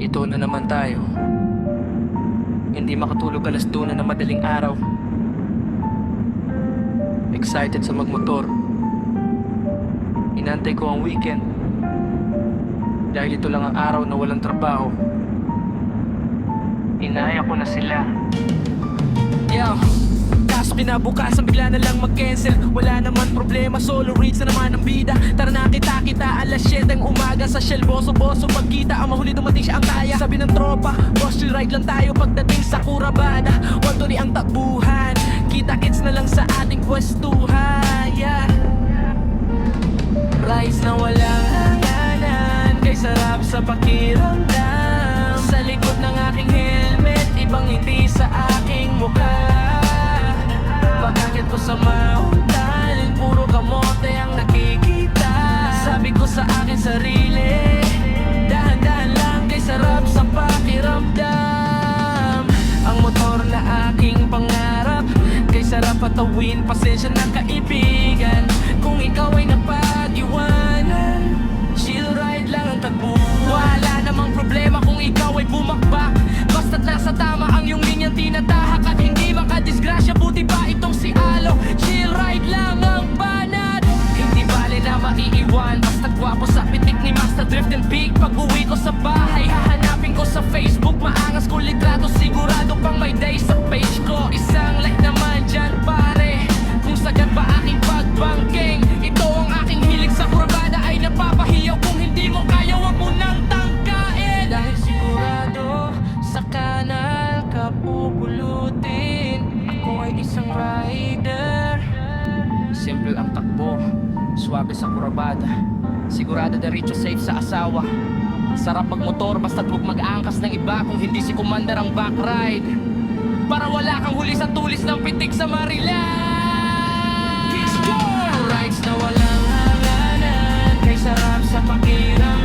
Ito na naman tayo. Hindi makatulog alas 2 na madaling araw. Excited sa magmotor. Inantay ko ang weekend. Dahil ito lang ang araw na walang trabaho. Inaya ko na sila. Yo, kaso kinabukasan bigla na lang mag-cancel. Wala naman problema, solo reads na naman ang bida. Tara na kita alas 7 ng umaga sa Shell. Boso pagkita ang mahuli dumating siya ang kaya. Sabi ng tropa, boss chill ride lang tayo pagdating sa Curabada. 120 ang takbuhan, kita-kits na lang sa ating pwestuhan. Yeah. Rides na walang hangganan, kay sarap sa pakiramdam. Sa likod ng aking helmet, ibang ngiti sa aking mukha. Pagkakit ko sa mountain, puro kamote ang nakikita. Sabi ko sa akin sarili, dahan-dahan lang, kay sarap sa pakiramdam. Ang motor na aking pangarap, kay sarap patawin, pasensya na kaibigan. Kung ikaw ay napag-iwanan, chill ride lang ang tagbuhan. Wala namang problema kung ikaw ay bumakbak, basta't nasa tama ang iyong linyang tinatahak. At hindi makadisgrasya, buti pa itong si Alo. Chill ride lang ang banat, hindi bale na maiiwan. Basta't gwapo sa pitik ni Master Drift and Big. Pag uwi ko sa bahay, hahanapin ko sa Facebook, maangas ko litrato, sigurado pang may day sa page ko. Isang like naman dyan pare, kung sagad ba aking pagbangking. Ito ang aking hilig sa Curabada, ay napapahiyaw. Kung hindi mo kaya, wag mo nang tangkain. Dahil sigurado sa kanal ka pupulutin. Ako ay isang rider, simple ang takbo, swabe sa Curabada. Sigurado diretso safe sa asawa. Sarap magmotor basta't huwag mag-angkas ng iba. Kung hindi si Commander ang backride, para wala kang huli sa tulis ng pitik sa Marilan. Rides na walang hangganan, kay sarap sa pakiramdam.